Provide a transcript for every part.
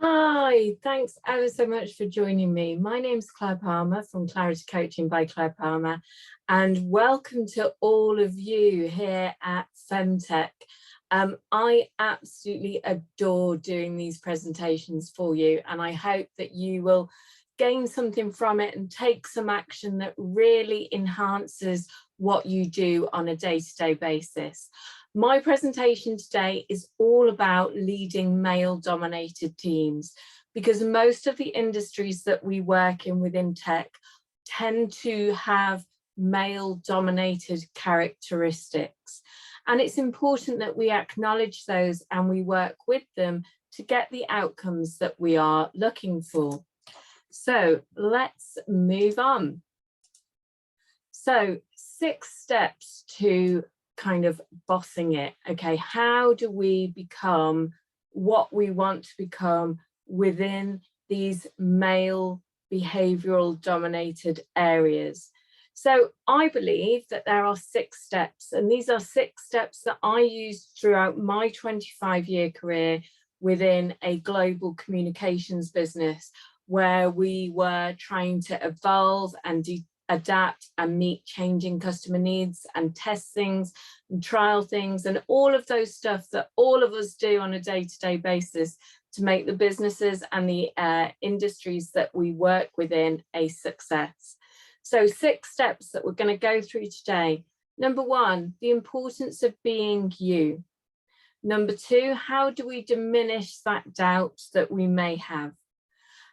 Hi, thanks ever so much for joining me. My name's Claire Palmer from Clarity Coaching by Claire Palmer, and welcome to all of you here at Fem Tech. I absolutely adore doing these presentations for you, and I hope that you will gain something from it and take some action that really enhances what you do on a day-to-day basis. My presentation today is all about leading male-dominated teams, because most of the industries that we work in within tech tend to have male-dominated characteristics. And it's important that we acknowledge those and we work with them to get the outcomes that we are looking for. So let's move on. So 6 steps to kind of bossing it. Okay, how do we become what we want to become within these male behavioral dominated areas? So I believe that there are 6 steps, and these are 6 steps that I used throughout my 25-year career within a global communications business, where we were trying to evolve and adapt and meet changing customer needs and test things and trial things and all of those stuff that all of us do on a day-to-day basis to make the businesses and the industries that we work within a success. So 6 steps that we're going to go through today. Number 1, the importance of being you. Number 2, how do we diminish that doubt that we may have?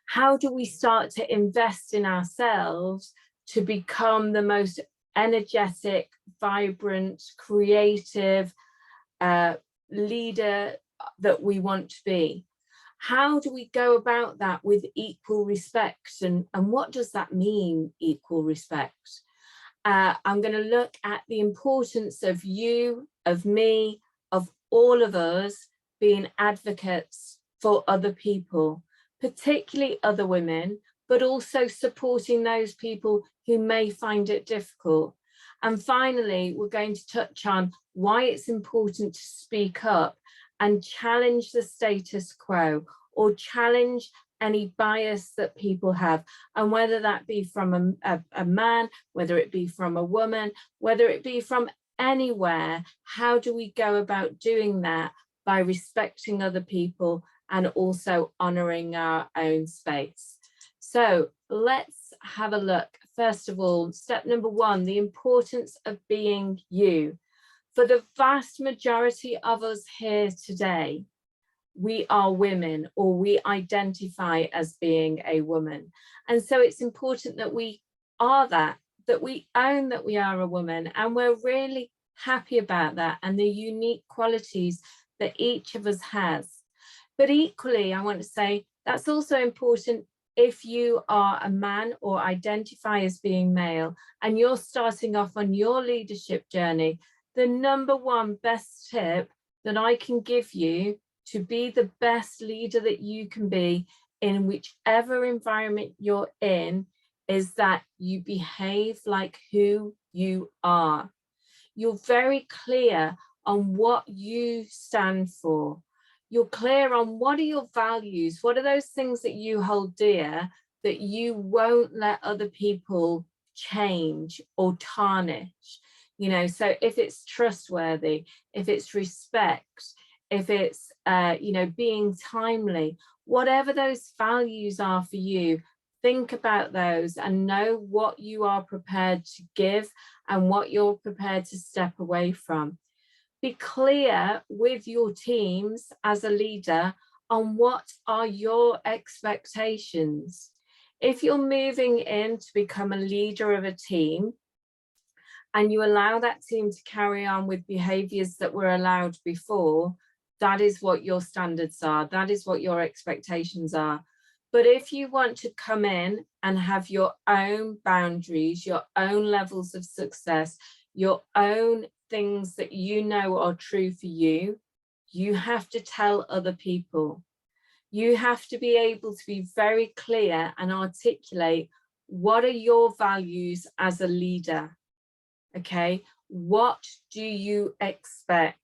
How do we start to invest in ourselves to become the most energetic, vibrant, creative leader that we want to be? How do we go about that with equal respect? And what does that mean, equal respect? I'm going to look at the importance of you, of me, of all of us being advocates for other people, particularly other women, but also supporting those people who may find it difficult. And finally, we're going to touch on why it's important to speak up and challenge the status quo, or challenge any bias that people have, and whether that be from a man, whether it be from a woman, whether it be from anywhere, how do we go about doing that by respecting other people and also honouring our own space? So let's have a look. First of all, step number 1, the importance of being you. For the vast majority of us here today, we are women, or we identify as being a woman. And so it's important that we are that we own that we are a woman, and we're really happy about that and the unique qualities that each of us has. But equally, I want to say that's also important if you are a man or identify as being male and you're starting off on your leadership journey. The number 1 best tip that I can give you to be the best leader that you can be in whichever environment you're in is that you behave like who you are. You're very clear on what you stand for. You're clear on what are your values, what are those things that you hold dear that you won't let other people change or tarnish. You know, so if it's trustworthy, if it's respect, if it's, you know, being timely, whatever those values are for you, think about those and know what you are prepared to give and what you're prepared to step away from. Be clear with your teams as a leader on what are your expectations. If you're moving in to become a leader of a team and you allow that team to carry on with behaviours that were allowed before, that is what your standards are, that is what your expectations are. But if you want to come in and have your own boundaries, your own levels of success, your own things that you know are true for you, you have to tell other people. You have to be able to be very clear and articulate what are your values as a leader, okay? What do you expect?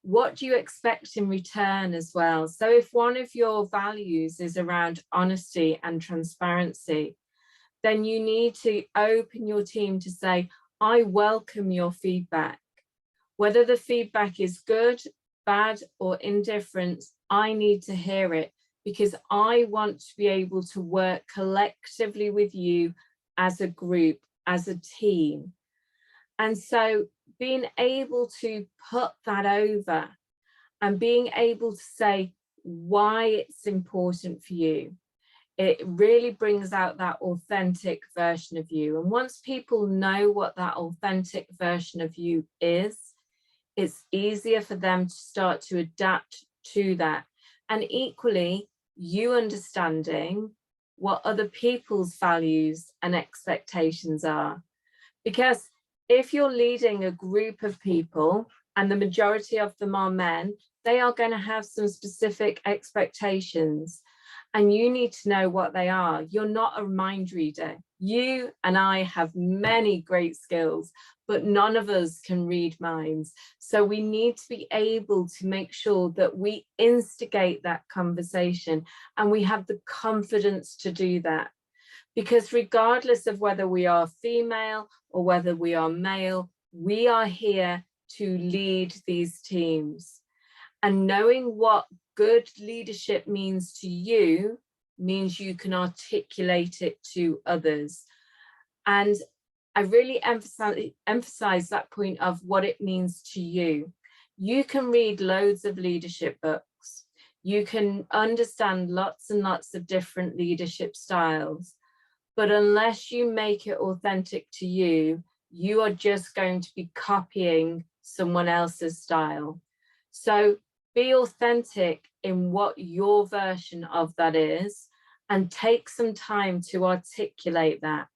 What do you expect in return as well? So if one of your values is around honesty and transparency, then you need to open your team to say, I welcome your feedback. Whether the feedback is good, bad, or indifferent, I need to hear it, because I want to be able to work collectively with you as a group, as a team. And so being able to put that over and being able to say why it's important for you, it really brings out that authentic version of you. And once people know what that authentic version of you is, it's easier for them to start to adapt to that. And equally, you understanding what other people's values and expectations are. Because if you're leading a group of people and the majority of them are men, they are going to have some specific expectations, and you need to know what they are. You're not a mind reader. You and I have many great skills, but none of us can read minds. So we need to be able to make sure that we instigate that conversation and we have the confidence to do that. Because regardless of whether we are female or whether we are male, we are here to lead these teams. And knowing what good leadership means to you means you can articulate it to others. And I really emphasize that point of what it means to you. You can read loads of leadership books. You can understand lots and lots of different leadership styles. But unless you make it authentic to you, you are just going to be copying someone else's style. So be authentic in what your version of that is, and take some time to articulate that.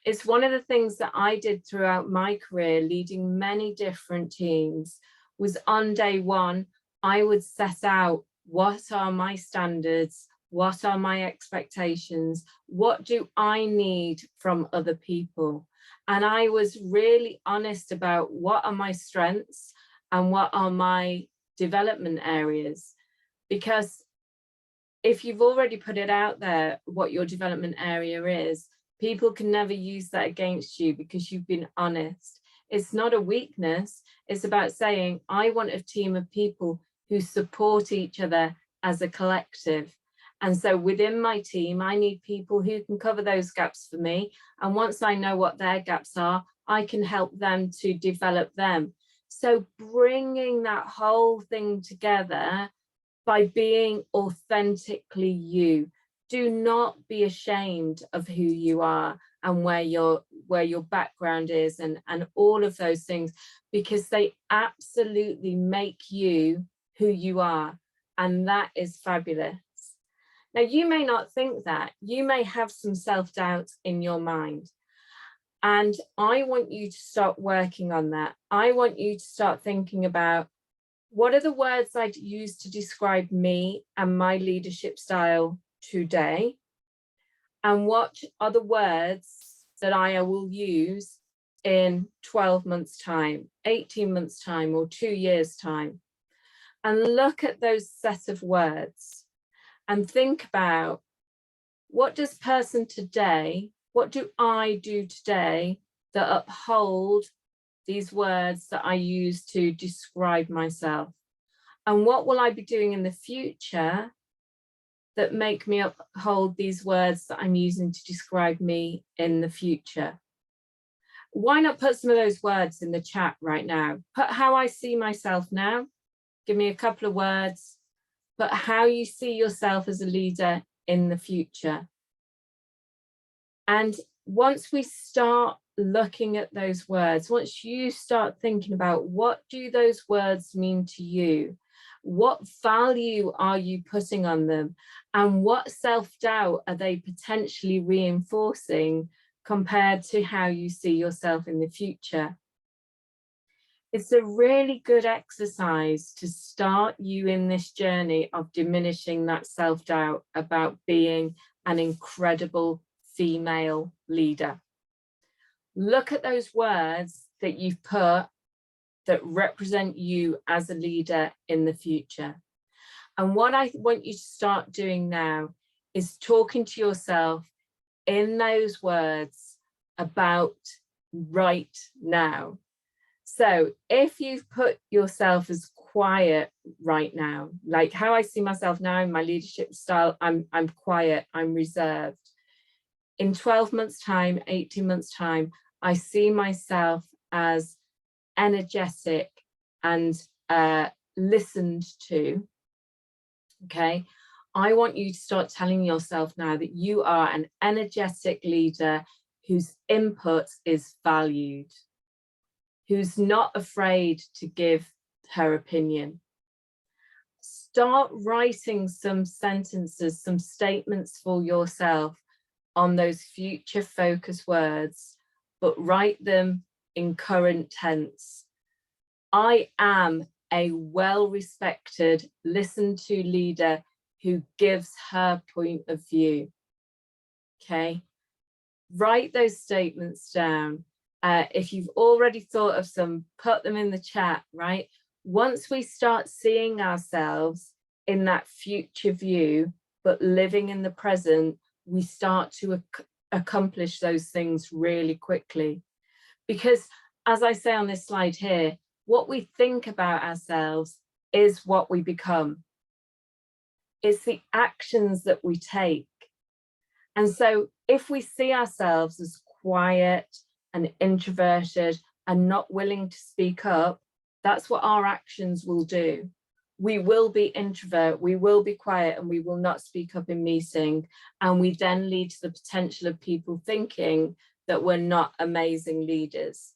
It's one of the things that I did throughout my career, leading many different teams, was on day one, I would set out what are my standards, what are my expectations, what do I need from other people? And I was really honest about what are my strengths and what are my development areas. Because if you've already put it out there, what your development area is, people can never use that against you because you've been honest. It's not a weakness. It's about saying, I want a team of people who support each other as a collective. And so within my team, I need people who can cover those gaps for me. And once I know what their gaps are, I can help them to develop them. So bringing that whole thing together by being authentically you. Do not be ashamed of who you are and where your background is and all of those things, because they absolutely make you who you are. And that is fabulous. Now, you may not think that. You may have some self-doubt in your mind. And I want you to start working on that. I want you to start thinking about, what are the words I'd use to describe me and my leadership style today? And what are the words that I will use in 12 months' time, 18 months' time, or 2 years' time? And look at those set of words and think about, what does person today, what do I do today that uphold these words that I use to describe myself? And what will I be doing in the future that make me uphold these words that I'm using to describe me in the future? Why not put some of those words in the chat right now? Put how I see myself now. Give me a couple of words. But how you see yourself as a leader in the future. And once we start looking at those words, once you start thinking about, what do those words mean to you? What value are you putting on them? And what self-doubt are they potentially reinforcing compared to how you see yourself in the future? It's a really good exercise to start you in this journey of diminishing that self-doubt about being an incredible female leader. Look at those words that you've put that represent you as a leader in the future. And what I want you to start doing now is talking to yourself in those words about right now. So if you've put yourself as quiet right now, like how I see myself now in my leadership style, I'm quiet, I'm reserved. In 12 months time, 18 months time, I see myself as energetic and listened to. Okay, I want you to start telling yourself now that you are an energetic leader whose input is valued, who's not afraid to give her opinion. Start writing some sentences, some statements for yourself on those future focus words, but write them in current tense. I am a well-respected, listened to leader who gives her point of view. Okay, write those statements down. If you've already thought of some, put them in the chat, right? Once we start seeing ourselves in that future view, but living in the present, we start to accomplish those things really quickly. Because as I say on this slide here, what we think about ourselves is what we become. It's the actions that we take. And so if we see ourselves as quiet and introverted and not willing to speak up, that's what our actions will do. We will be introvert, we will be quiet, and we will not speak up in meeting. And we then lead to the potential of people thinking that we're not amazing leaders.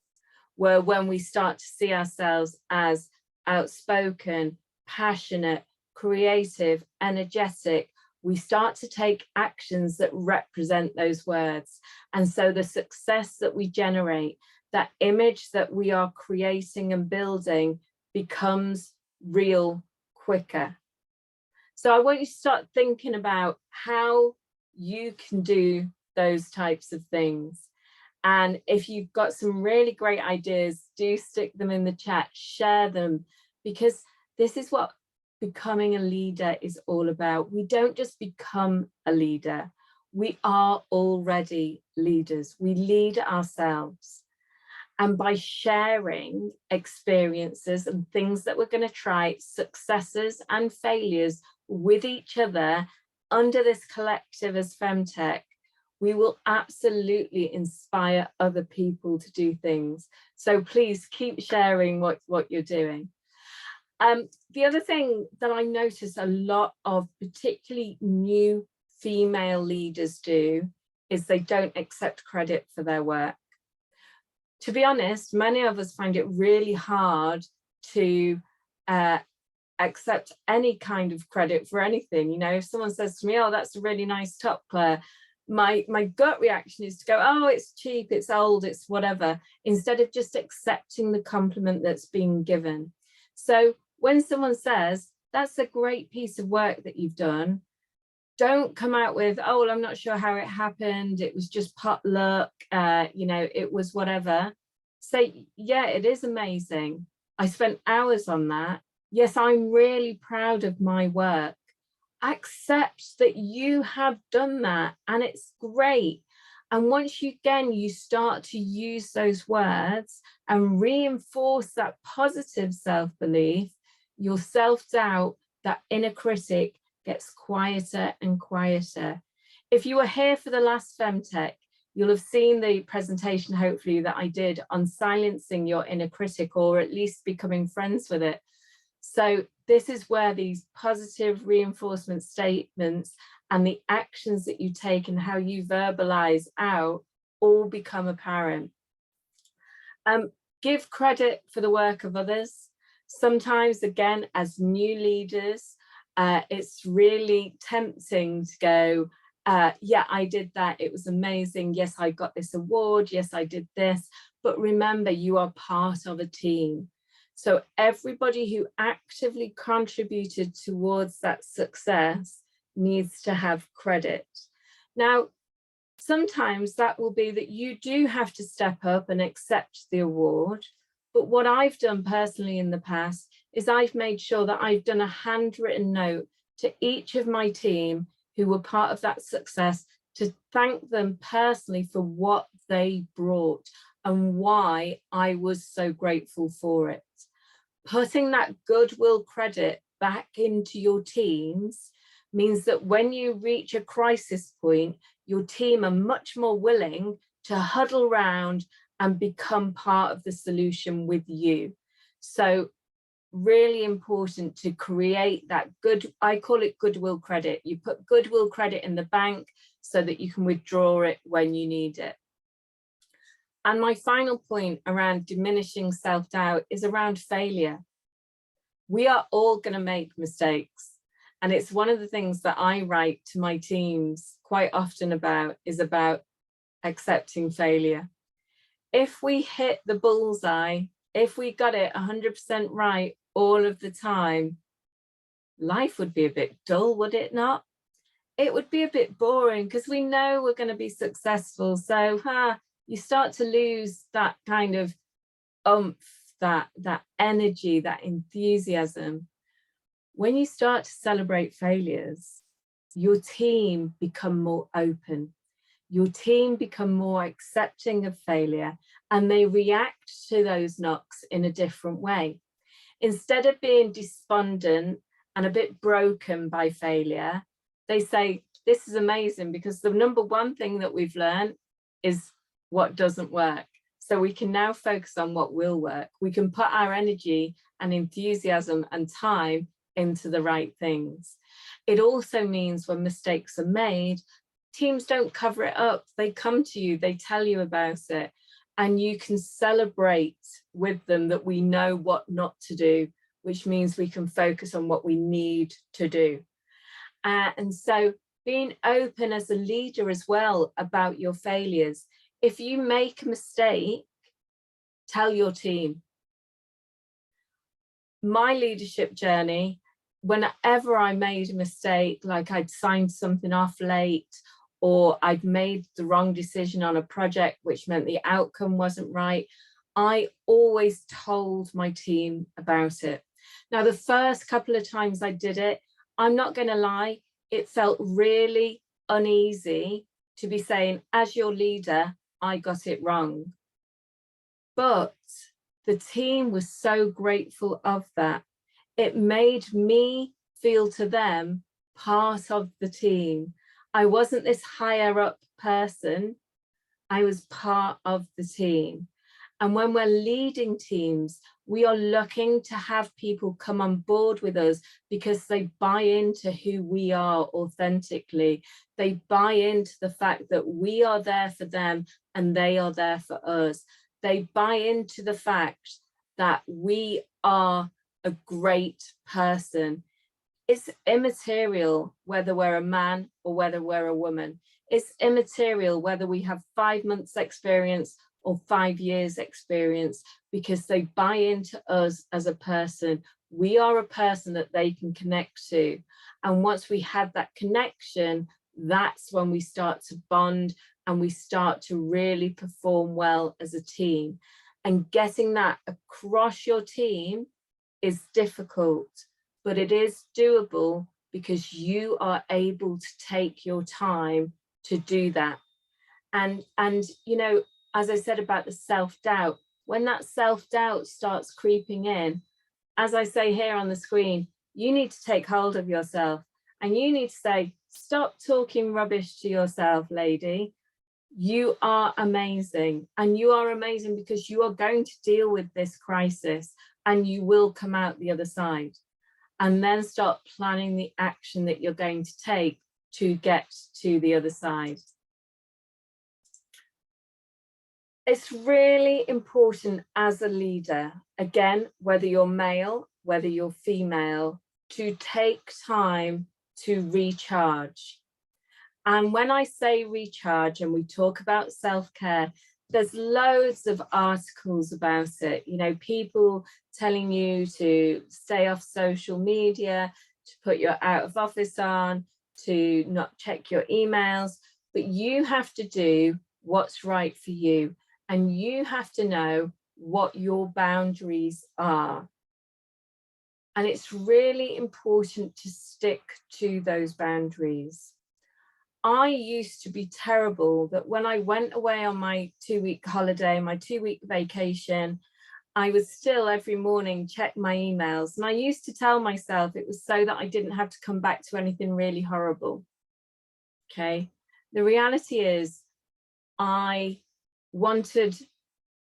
Where when we start to see ourselves as outspoken, passionate, creative, energetic, we start to take actions that represent those words. And so the success that we generate, that image that we are creating and building, becomes real quicker. So I want you to start thinking about how you can do those types of things. And if you've got some really great ideas, do stick them in the chat, share them, because this is what becoming a leader is all about. We don't just become a leader, we are already leaders. We lead ourselves. And by sharing experiences and things that we're going to try, successes and failures with each other under this collective as Fem Tech, we will absolutely inspire other people to do things. So please keep sharing what you're doing. The other thing that I notice a lot of particularly new female leaders do is they don't accept credit for their work. To be honest, many of us find it really hard to accept any kind of credit for anything. You know, if someone says to me, oh, that's a really nice top, Claire, my gut reaction is to go, oh, it's cheap, it's old, it's whatever, instead of just accepting the compliment that's being given. So when someone says, that's a great piece of work that you've done, don't come out with, oh, well, I'm not sure how it happened, it was just potluck, you know, it was whatever. Say, yeah, it is amazing. I spent hours on that. Yes, I'm really proud of my work. Accept that you have done that and it's great. And once you start to use those words and reinforce that positive self-belief, your self-doubt, that inner critic, gets quieter and quieter. If you were here for the last Fem Tech, you'll have seen the presentation, hopefully, that I did on silencing your inner critic, or at least becoming friends with it. So this is where these positive reinforcement statements and the actions that you take and how you verbalize out all become apparent. Give credit for the work of others. Sometimes, again, as new leaders, it's really tempting to go, yeah, I did that, it was amazing, yes, I got this award, yes, I did this. But remember, you are part of a team. So everybody who actively contributed towards that success needs to have credit. Now, sometimes that will be that you do have to step up and accept the award, But what I've done personally in the past is I've made sure that I've done a handwritten note to each of my team who were part of that success to thank them personally for what they brought and why I was so grateful for it. Putting that goodwill credit back into your teams means that when you reach a crisis point, your team are much more willing to huddle around and become part of the solution with you. So really important to create that good, I call it goodwill credit. You put goodwill credit in the bank so that you can withdraw it when you need it. And my final point around diminishing self-doubt is around failure. We are all going to make mistakes. And it's one of the things that I write to my teams quite often about is about accepting failure. If we hit the bullseye, if we got it 100% right all of the time, life would be a bit dull, would it not? It would be a bit boring because we know we're going to be successful. So you start to lose that kind of oomph, that energy, that enthusiasm. When you start to celebrate failures, your team become more open. Your team become more accepting of failure and they react to those knocks in a different way. Instead of being despondent and a bit broken by failure, they say, this is amazing because the number one thing that we've learned is what doesn't work. So we can now focus on what will work. We can put our energy and enthusiasm and time into the right things. It also means when mistakes are made, teams don't cover it up. They come to you, they tell you about it, and you can celebrate with them that we know what not to do, which means we can focus on what we need to do. And so being open as a leader as well about your failures. If you make a mistake, tell your team. My leadership journey, whenever I made a mistake, like I'd signed something off late, or I'd made the wrong decision on a project, which meant the outcome wasn't right, I always told my team about it. Now, the first couple of times I did it, I'm not going to lie, it felt really uneasy to be saying, as your leader, I got it wrong. But the team was so grateful of that. It made me feel to them part of the team. I wasn't this higher up person. I was part of the team. And when we're leading teams, we are looking to have people come on board with us because they buy into who we are authentically. They buy into the fact that we are there for them and they are there for us. They buy into the fact that we are a great person. It's immaterial whether we're a man or whether we're a woman. It's immaterial whether we have 5 months experience or 5 years experience, because they buy into us as a person. We are a person that they can connect to. And once we have that connection, that's when we start to bond and we start to really perform well as a team. And getting that across your team is difficult, but it is doable because you are able to take your time to do that. And you know, as I said about the self-doubt, when that self-doubt starts creeping in, as I say here on the screen, you need to take hold of yourself and you need to say, stop talking rubbish to yourself, lady. You are amazing, and you are amazing because you are going to deal with this crisis and you will come out the other side. And then start planning the action that you're going to take to get to the other side. It's really important as a leader, again, whether you're male, whether you're female, to take time to recharge. And when I say recharge and we talk about self-care, there's loads of articles about it. You know, people telling you to stay off social media, to put your out of office on, to not check your emails, but you have to do what's right for you. And you have to know what your boundaries are. And it's really important to stick to those boundaries. I used to be terrible that when I went away on my 2-week holiday, my 2-week vacation, I would still every morning check my emails. And I used to tell myself it was so that I didn't have to come back to anything really horrible. Okay. The reality is I wanted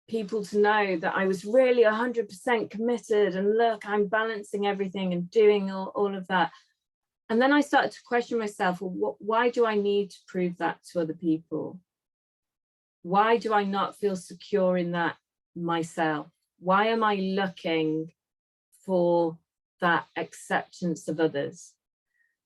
people to know that I was really 100% committed, and look, I'm balancing everything and doing all of that. And then I started to question myself, well, why do I need to prove that to other people? Why do I not feel secure in that myself? Why am I looking for that acceptance of others?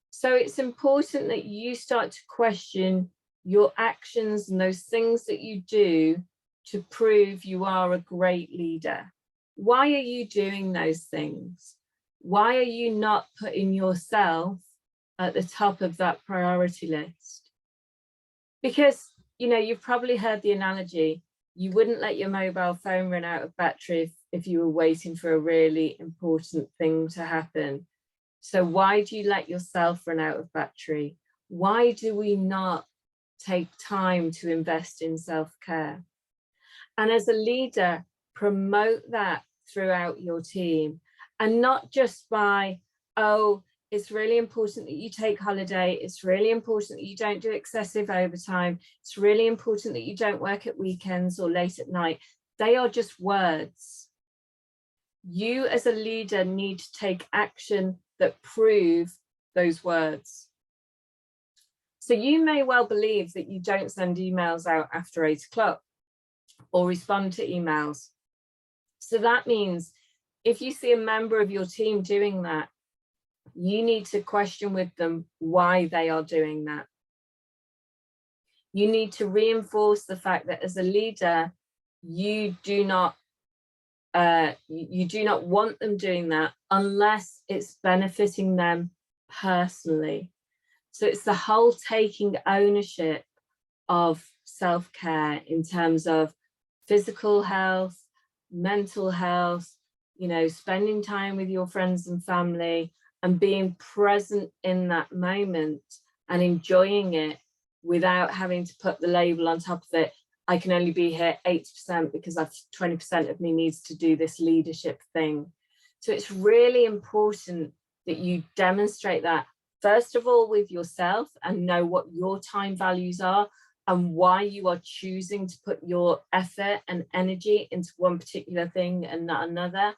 So it's important that you start to question your actions and those things that you do to prove you are a great leader. Why are you doing those things? Why are you not putting yourself at the top of that priority list? Because, you know, you've probably heard the analogy, you wouldn't let your mobile phone run out of battery if you were waiting for a really important thing to happen. So why do you let yourself run out of battery? Why do we not take time to invest in self-care? And as a leader, promote that throughout your team, and not just by, oh, it's really important that you take holiday. It's really important that you don't do excessive overtime. It's really important that you don't work at weekends or late at night. They are just words. You as a leader need to take action that prove those words. So you may well believe that you don't send emails out after 8 o'clock or respond to emails. So that means if you see a member of your team doing that, you need to question with them why they are doing that. You need to reinforce the fact that as a leader, you do not want them doing that unless it's benefiting them personally. So it's the whole taking ownership of self-care in terms of physical health, mental health, you know, spending time with your friends and family, and being present in that moment and enjoying it without having to put the label on top of it. I can only be here 80% because 20% of me needs to do this leadership thing. So it's really important that you demonstrate that, first of all, with yourself, and know what your time values are and why you are choosing to put your effort and energy into one particular thing and not another.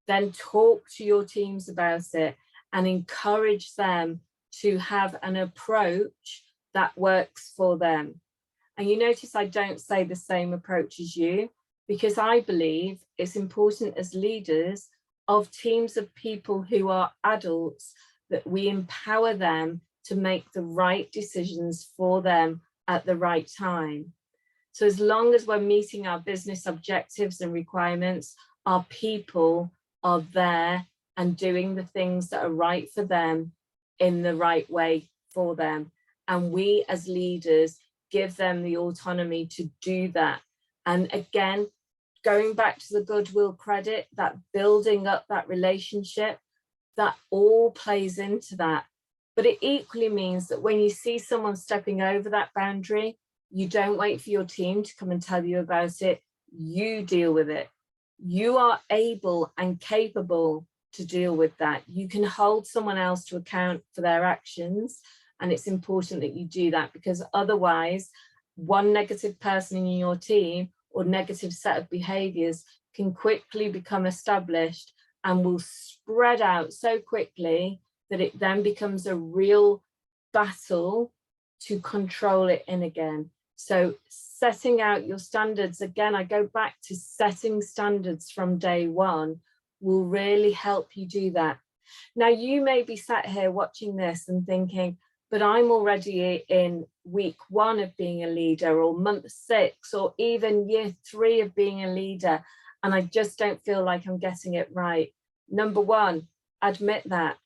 Then talk to your teams about it and encourage them to have an approach that works for them. And you notice I don't say the same approach as you, because I believe it's important as leaders of teams of people who are adults that we empower them to make the right decisions for them at the right time. So as long as we're meeting our business objectives and requirements, our people are there and doing the things that are right for them in the right way for them. And we as leaders give them the autonomy to do that. And again, going back to the goodwill credit, that building up that relationship, that all plays into that. But it equally means that when you see someone stepping over that boundary, you don't wait for your team to come and tell you about it. You deal with it. You are able and capable to deal with that. You can hold someone else to account for their actions. And it's important that you do that, because otherwise one negative person in your team or negative set of behaviors can quickly become established and will spread out so quickly that it then becomes a real battle to control it in again. So setting out your standards, again, I go back to setting standards from day one, will really help you do that. Now, you may be sat here watching this and thinking, but I'm already in week 1 of being a leader, or month 6, or even year 3 of being a leader, and I just don't feel like I'm getting it right. Number 1, admit that.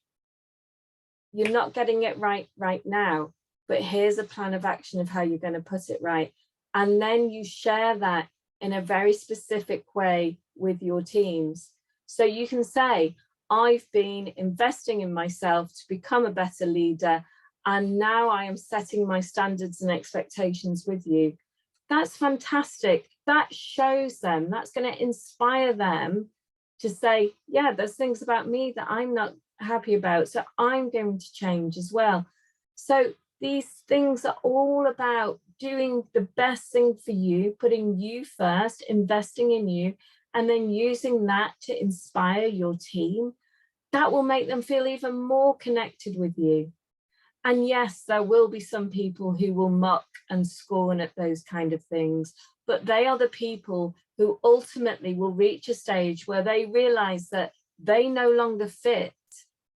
You're not getting it right now, but here's a plan of action of how you're going to put it right. And then you share that in a very specific way with your teams. So you can say, I've been investing in myself to become a better leader, and now I am setting my standards and expectations with you. That's fantastic. That shows them, that's going to inspire them to say, yeah, there's things about me that I'm not happy about, so I'm going to change as well. So these things are all about doing the best thing for you, putting you first, investing in you, and then using that to inspire your team. That will make them feel even more connected with you. And yes, there will be some people who will mock and scorn at those kind of things, but they are the people who ultimately will reach a stage where they realize that they no longer fit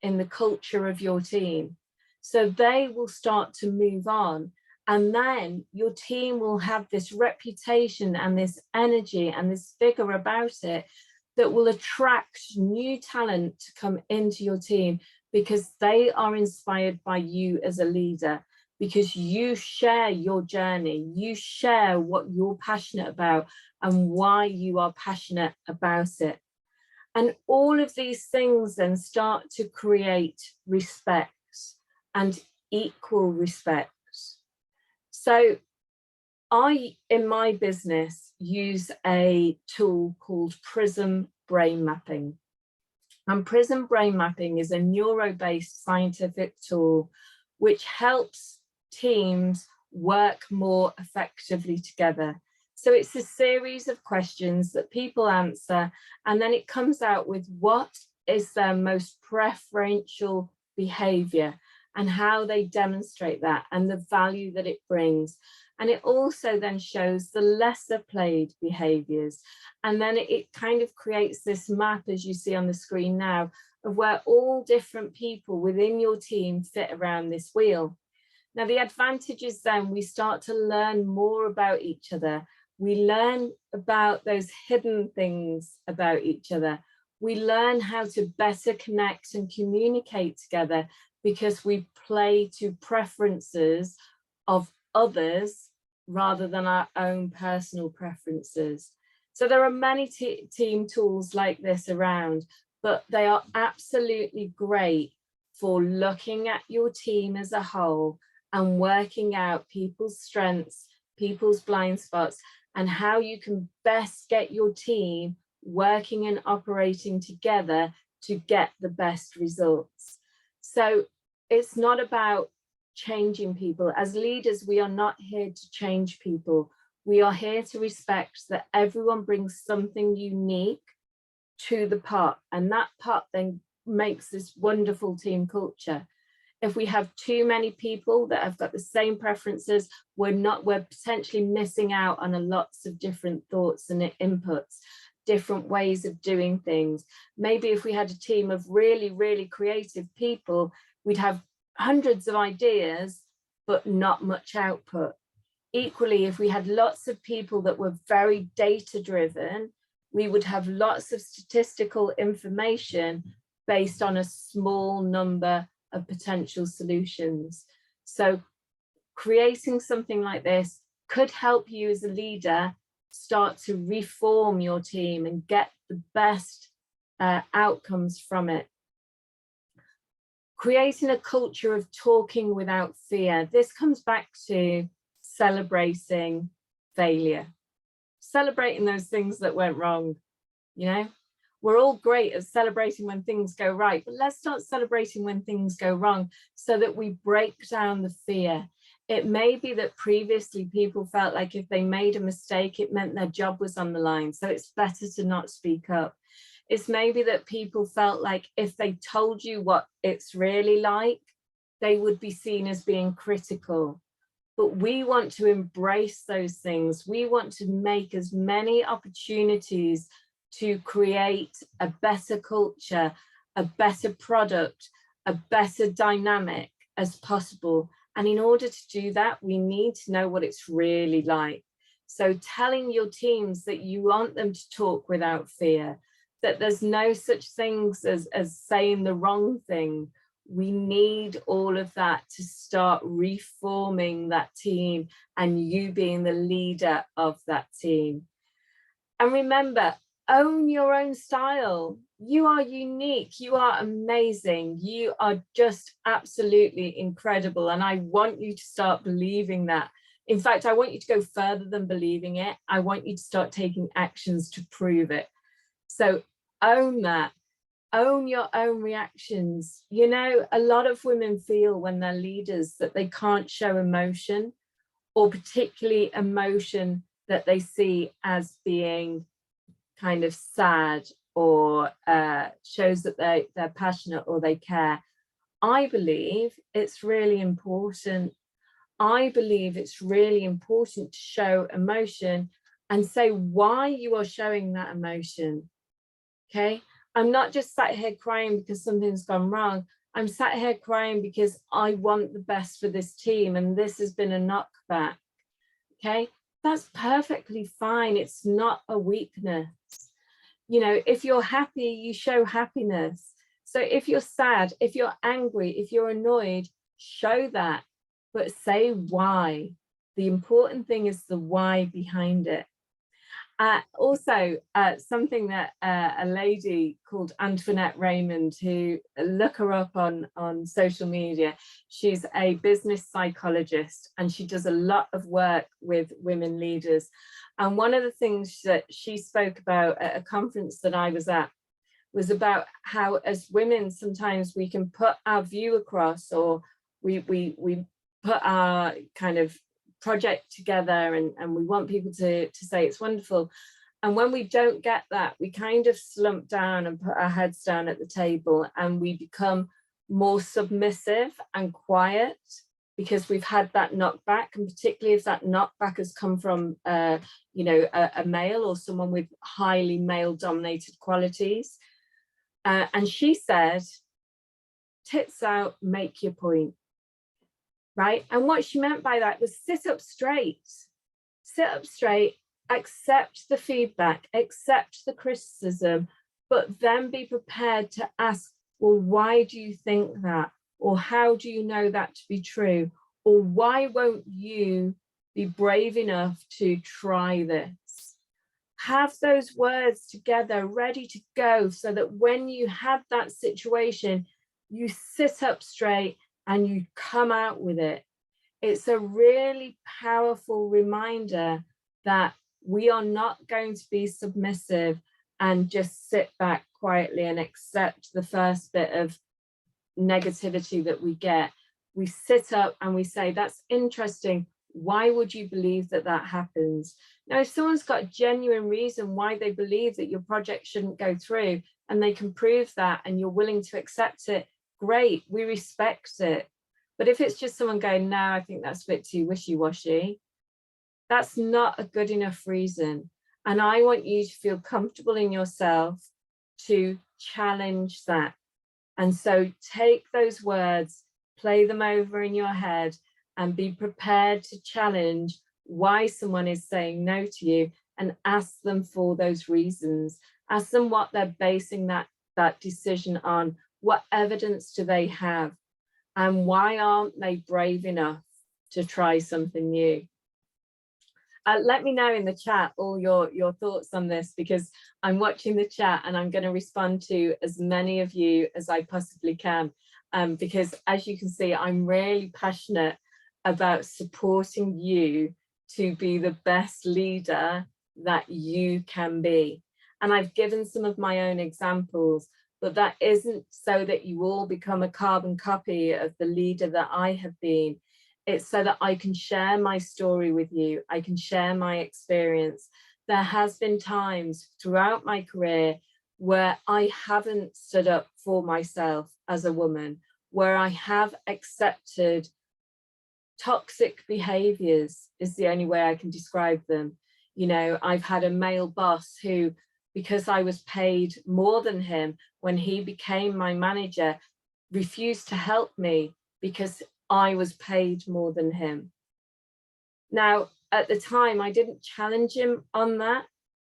in the culture of your team. So they will start to move on. And then your team will have this reputation and this energy and this vigor about it that will attract new talent to come into your team, because they are inspired by you as a leader, because you share your journey, you share what you're passionate about and why you are passionate about it. And all of these things then start to create respect and equal respect. So I, in my business, use a tool called Prism Brain Mapping. And Prism Brain Mapping is a neuro-based scientific tool which helps teams work more effectively together. So it's a series of questions that people answer, and then it comes out with what is their most preferential behavior and how they demonstrate that and the value that it brings. And it also then shows the lesser played behaviors. And then it kind of creates this map, as you see on the screen now, of where all different people within your team fit around this wheel. Now, the advantage is then we start to learn more about each other. We learn about those hidden things about each other. We learn how to better connect and communicate together because we play to preferences of others rather than our own personal preferences. So there are many team tools like this around, but they are absolutely great for looking at your team as a whole and working out people's strengths, people's blind spots, and how you can best get your team working and operating together to get the best results. So it's not about changing people. As leaders, we are not here to change people. We are here to respect that everyone brings something unique to the pot, and that pot then makes this wonderful team culture. If we have too many people that have got the same preferences, we're potentially missing out on lots of different thoughts and inputs, different ways of doing things. Maybe if we had a team of really, really creative people, we'd have hundreds of ideas, but not much output. Equally, if we had lots of people that were very data driven, we would have lots of statistical information based on a small number of potential solutions. So creating something like this could help you as a leader start to reform your team and get the best outcomes from it. Creating a culture of talking without fear. This comes back to celebrating failure, celebrating those things that went wrong. You know, we're all great at celebrating when things go right, but let's start celebrating when things go wrong so that we break down the fear. It may be that previously people felt like if they made a mistake, it meant their job was on the line, so it's better to not speak up. It's maybe that people felt like if they told you what it's really like, they would be seen as being critical. But we want to embrace those things. We want to make as many opportunities to create a better culture, a better product, a better dynamic as possible. And in order to do that, we need to know what it's really like. So telling your teams that you want them to talk without fear, that there's no such things as saying the wrong thing. We need all of that to start reforming that team and you being the leader of that team. And remember, own your own style. You are unique, you are amazing, you are just absolutely incredible. And I want you to start believing that. In fact, I want you to go further than believing it. I want you to start taking actions to prove it. So own that. Own your own reactions. You know, a lot of women feel when they're leaders that they can't show emotion, or particularly emotion that they see as being kind of sad, or shows that they're passionate or they care. I believe it's really important. I believe it's really important to show emotion and say why you are showing that emotion. Okay, I'm not just sat here crying because something's gone wrong. I'm sat here crying because I want the best for this team and this has been a knockback. Okay, that's perfectly fine. It's not a weakness. You know, if you're happy, you show happiness. So if you're sad, if you're angry, if you're annoyed, show that, but say why. The important thing is the why behind it. Also, something that a lady called Antoinette Raymond, who, look her up on social media, she's a business psychologist and she does a lot of work with women leaders. And one of the things that she spoke about at a conference that I was at was about how as women, sometimes we can put our view across, or we put our kind of project together and we want people to say it's wonderful. And when we don't get that, we kind of slump down and put our heads down at the table and we become more submissive and quiet because we've had that knockback. And particularly if that knockback has come from, you know, a male or someone with highly male dominated qualities. And she said, tits out, make your point. Right. And what she meant by that was sit up straight, accept the feedback, accept the criticism, but then be prepared to ask, well, why do you think that? Or how do you know that to be true? Or why won't you be brave enough to try this? Have those words together ready to go so that when you have that situation, you sit up straight and you come out with it. It's a really powerful reminder that we are not going to be submissive and just sit back quietly and accept the first bit of negativity that we get. We sit up and we say, that's interesting. Why would you believe that that happens? Now, if someone's got a genuine reason why they believe that your project shouldn't go through and they can prove that and you're willing to accept it, great, we respect it. But if it's just someone going, no, I think that's a bit too wishy-washy, that's not a good enough reason. And I want you to feel comfortable in yourself to challenge that. And so take those words, play them over in your head, and be prepared to challenge why someone is saying no to you, and ask them for those reasons. Ask them what they're basing that decision on. What evidence do they have? And why aren't they brave enough to try something new? Let me know in the chat all your thoughts on this, because I'm watching the chat and I'm going to respond to as many of you as I possibly can. Because as you can see, I'm really passionate about supporting you to be the best leader that you can be. And I've given some of my own examples, but that isn't so that you all become a carbon copy of the leader that I have been. It's so that I can share my story with you. I can share my experience. There has been times throughout my career where I haven't stood up for myself as a woman, where I have accepted toxic behaviors, is the only way I can describe them. You know, I've had a male boss who, because I was paid more than him, when he became my manager, refused to help me because I was paid more than him. Now, at the time, I didn't challenge him on that,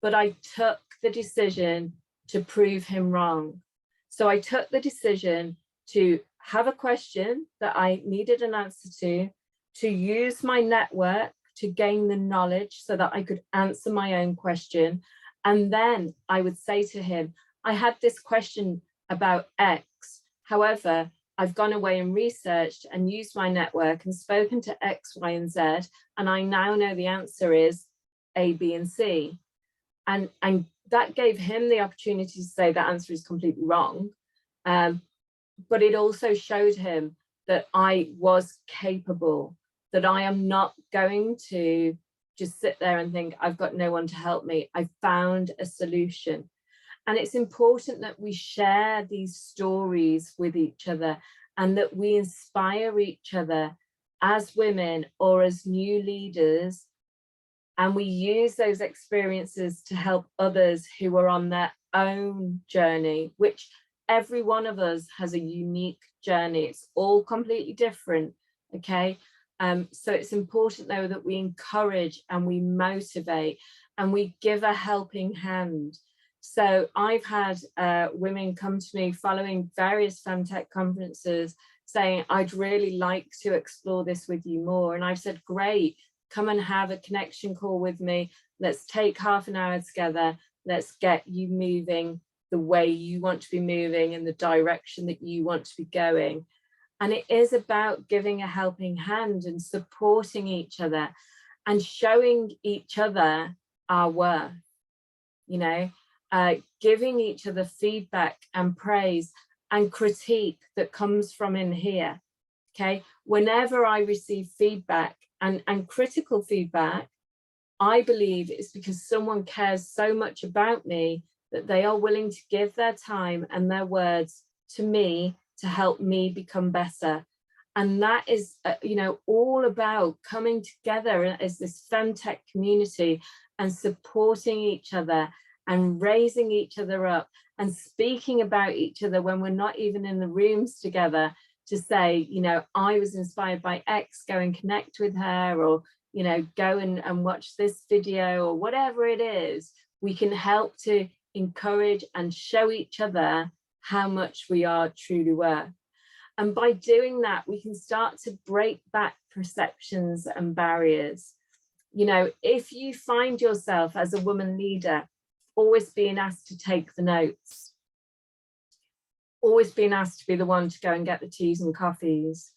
but I took the decision to prove him wrong. So I took the decision to have a question that I needed an answer to use my network to gain the knowledge so that I could answer my own question. And then I would say to him, I had this question about X. However, I've gone away and researched and used my network and spoken to X, Y, and Z, and I now know the answer is A, B, and C. And that gave him the opportunity to say that answer is completely wrong. But it also showed him that I was capable, that I am not going to just sit there and think, I've got no one to help me. I found a solution. And it's important that we share these stories with each other and that we inspire each other as women or as new leaders. And we use those experiences to help others who are on their own journey, which every one of us has a unique journey. It's all completely different, okay? So it's important though that we encourage and we motivate and we give a helping hand. So I've had women come to me following various Fem Tech conferences saying, I'd really like to explore this with you more. And I've said, great, come and have a connection call with me. Let's take half an hour together. Let's get you moving the way you want to be moving in the direction that you want to be going. And it is about giving a helping hand and supporting each other and showing each other our worth, you know, giving each other feedback and praise and critique that comes from in here, okay? Whenever I receive feedback and critical feedback, I believe it's because someone cares so much about me that they are willing to give their time and their words to me to help me become better. And that is, you know, all about coming together as this Fem Tech community and supporting each other and raising each other up and speaking about each other when we're not even in the rooms together, to say, you know, I was inspired by X, go and connect with her, or, you know, go and watch this video, or whatever it is. We can help to encourage and show each other how much we are truly worth. And by doing that, we can start to break back perceptions and barriers. You know, if you find yourself as a woman leader always being asked to take the notes, always being asked to be the one to go and get the teas and coffees,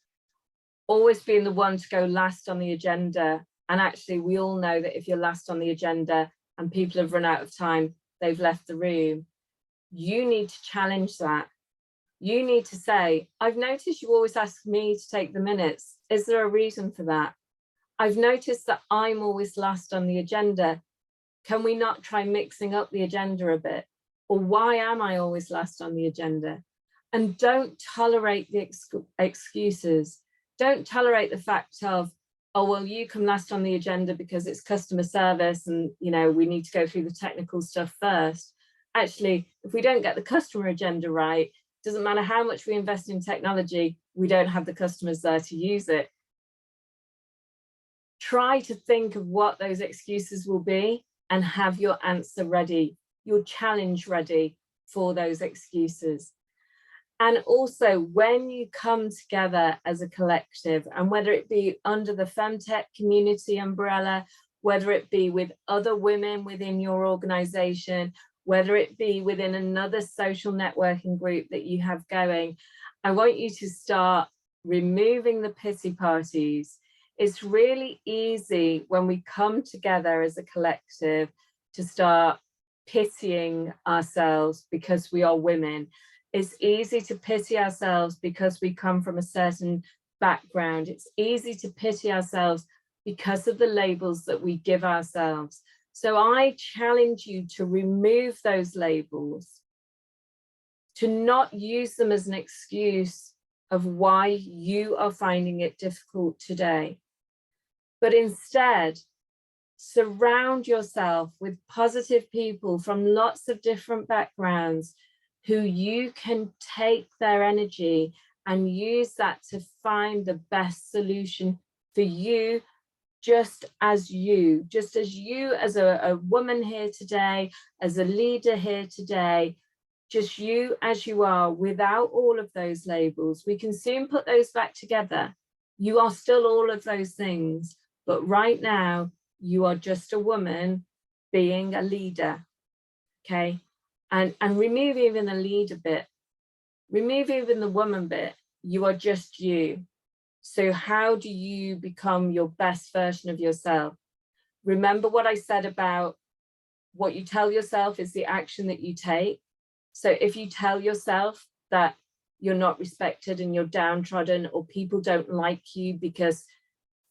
always being the one to go last on the agenda. And actually, we all know that if you're last on the agenda and people have run out of time, they've left the room. You need to challenge that. You need to say, I've noticed you always ask me to take the minutes. Is there a reason for that? I've noticed that I'm always last on the agenda. Can we not try mixing up the agenda a bit? Or why am I always last on the agenda? And don't tolerate the excuses. Don't tolerate the fact of, oh, well, you come last on the agenda because it's customer service and, you know, we need to go through the technical stuff first. Actually, if we don't get the customer agenda right, doesn't matter how much we invest in technology, we don't have the customers there to use it. Try to think of what those excuses will be and have your answer ready, your challenge ready for those excuses. And also, when you come together as a collective, and whether it be under the Fem Tech community umbrella, whether it be with other women within your organization, whether it be within another social networking group that you have going, I want you to start removing the pity parties. It's really easy when we come together as a collective to start pitying ourselves because we are women. It's easy to pity ourselves because we come from a certain background. It's easy to pity ourselves because of the labels that we give ourselves. So I challenge you to remove those labels, to not use them as an excuse of why you are finding it difficult today, but instead surround yourself with positive people from lots of different backgrounds who you can take their energy and use that to find the best solution for you, just as you as a woman here today, as a leader here today, just you as you are, without all of those labels. We can soon put those back together. You are still all of those things, but right now you are just a woman being a leader. okay? And remove even the leader bit, remove even the woman bit. You are just you. So how do you become your best version of yourself? Remember what I said about what you tell yourself is the action that you take. So if you tell yourself that you're not respected and you're downtrodden, or people don't like you because,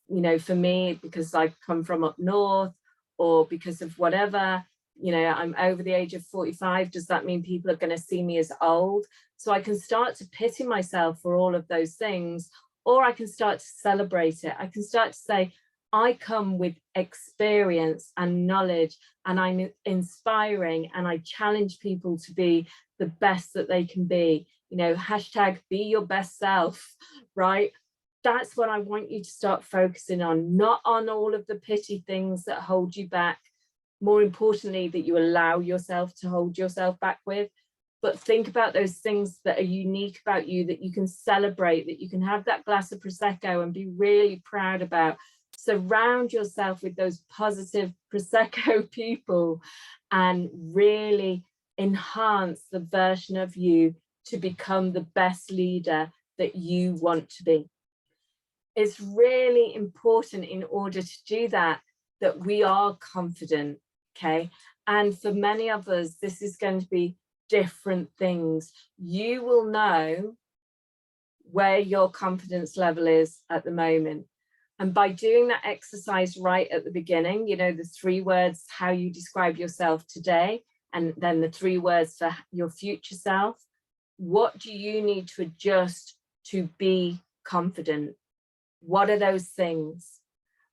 you know, for me, because I come from up north, or because of whatever, you know, I'm over the age of 45, does that mean people are going to see me as old? So I can start to pity myself for all of those things, or I can start to celebrate it. I can start to say, I come with experience and knowledge, and I'm inspiring, and I challenge people to be the best that they can be. You know, hashtag be your best self, right? That's what I want you to start focusing on, not on all of the pity things that hold you back. More importantly, that you allow yourself to hold yourself back with. But think about those things that are unique about you, that you can celebrate, that you can have that glass of Prosecco and be really proud about. Surround yourself with those positive Prosecco people and really enhance the version of you to become the best leader that you want to be. It's really important in order to do that, that we are confident, okay? And for many of us, this is going to be different things. You will know where your confidence level is at the moment. And by doing that exercise right at the beginning, you know, the 3 words, how you describe yourself today, and then the 3 words for your future self, what do you need to adjust to be confident? What are those things?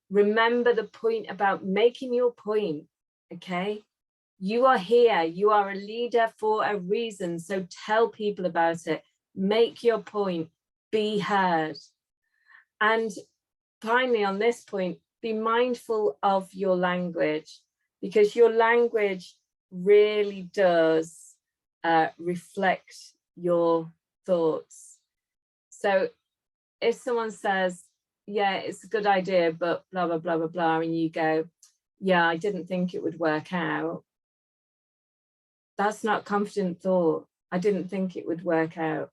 Remember the point about making your point, okay? You are here, you are a leader for a reason, so tell people about it, make your point, be heard. And finally, on this point, be mindful of your language, because your language really does reflect your thoughts. So if someone says, yeah, it's a good idea, but blah, blah, blah, blah, blah, and you go, yeah, I didn't think it would work out. That's not confident thought. I didn't think it would work out.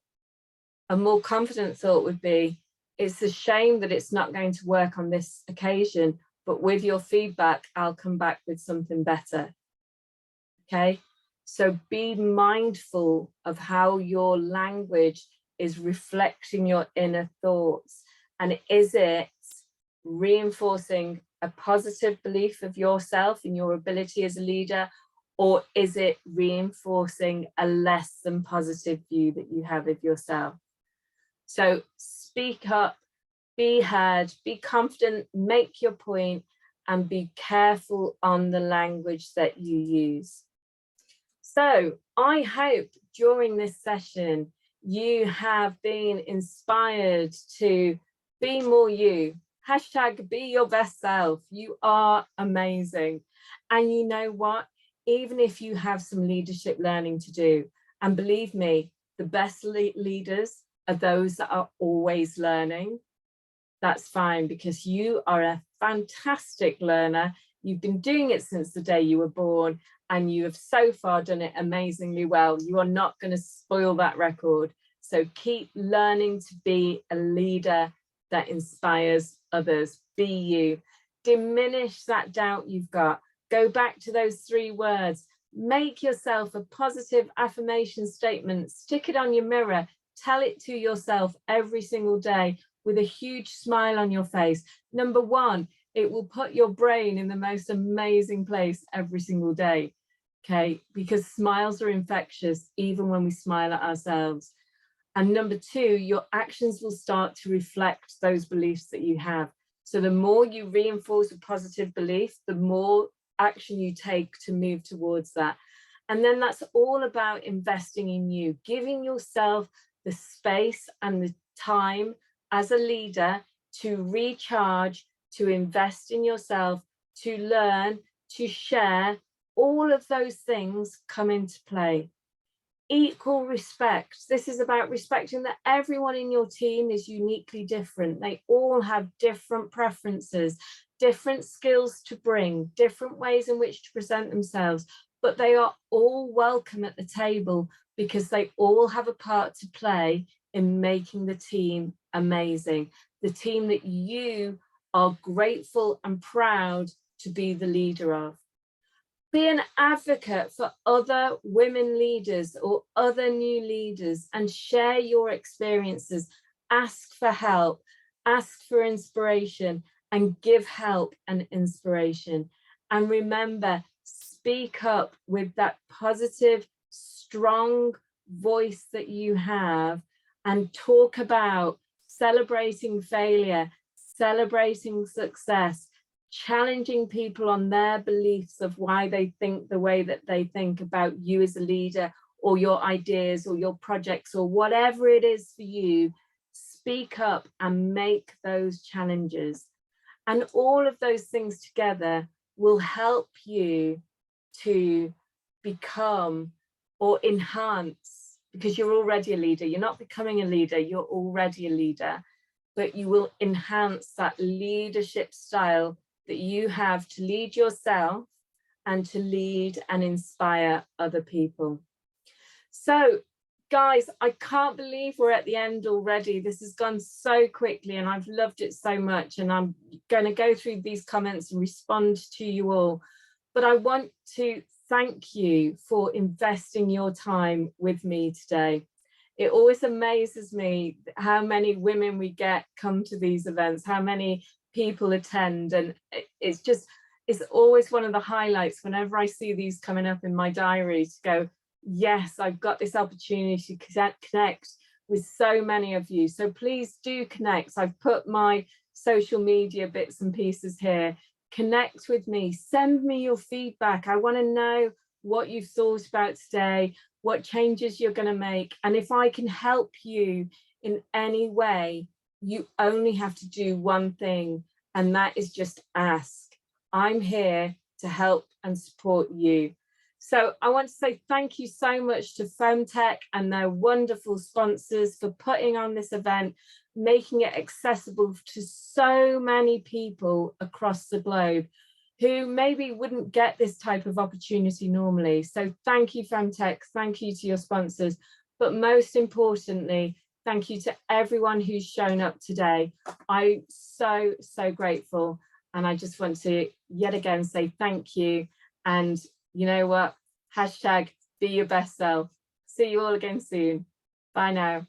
A more confident thought would be, it's a shame that it's not going to work on this occasion, but with your feedback, I'll come back with something better. Okay, so be mindful of how your language is reflecting your inner thoughts. And is it reinforcing a positive belief of yourself and your ability as a leader, or is it reinforcing a less than positive view that you have of yourself? So speak up, be heard, be confident, make your point, and be careful on the language that you use. So I hope during this session, you have been inspired to be more you. Hashtag be your best self. You are amazing. And you know what? Even if you have some leadership learning to do, and believe me, the best leaders are those that are always learning. That's fine, because you are a fantastic learner. You've been doing it since the day you were born, and you have so far done it amazingly well. You are not going to spoil that record. So keep learning to be a leader that inspires others. Be you. Diminish that doubt you've got. Go back to those 3 words. Make yourself a positive affirmation statement. Stick it on your mirror. Tell it to yourself every single day with a huge smile on your face. Number 1, it will put your brain in the most amazing place every single day. Okay, because smiles are infectious, even when we smile at ourselves. And number 2, your actions will start to reflect those beliefs that you have. So the more you reinforce a positive belief, the more action you take to move towards that. And then that's all about investing in you, giving yourself the space and the time as a leader to recharge, to invest in yourself, to learn, to share. All of those things come into play. Equal respect. This is about respecting that everyone in your team is uniquely different. They all have different preferences, different skills to bring, different ways in which to present themselves. but they are all welcome at the table because they all have a part to play in making the team amazing, the team that you are grateful and proud to be the leader of. Be an advocate for other women leaders or other new leaders and share your experiences. Ask for help, ask for inspiration, and give help and inspiration. And remember, speak up with that positive, strong voice that you have and talk about celebrating failure, celebrating success, challenging people on their beliefs of why they think the way that they think about you as a leader, or your ideas or your projects or whatever it is for you. Speak up and make those challenges. And all of those things together will help you to become or enhance, because you're already a leader. You're not becoming a leader, you're already a leader, but you will enhance that leadership style that you have to lead yourself and to lead and inspire other people. So guys, I can't believe we're at the end already. This has gone so quickly and I've loved it so much, and I'm going to go through these comments and respond to you all. But I want to thank you for investing your time with me today. It always amazes me how many women we get come to these events, how many people attend, and it's always one of the highlights whenever I see these coming up in my diary to go, yes, I've got this opportunity to connect with so many of you. So please do connect. I've put my social media bits and pieces here. Connect with me, send me your feedback. I want to know what you've thought about today, what changes you're going to make. And if I can help you in any way, you only have to do one thing, and that is just ask. I'm here to help and support you. So I want to say thank you so much to Fem Tech and their wonderful sponsors for putting on this event, making it accessible to so many people across the globe who maybe wouldn't get this type of opportunity normally. So thank you, Fem Tech, thank you to your sponsors, but most importantly, thank you to everyone who's shown up today. I'm so, so grateful. And I just want to yet again say thank you. And you know what? Hashtag be your best self. See you all again soon. Bye now.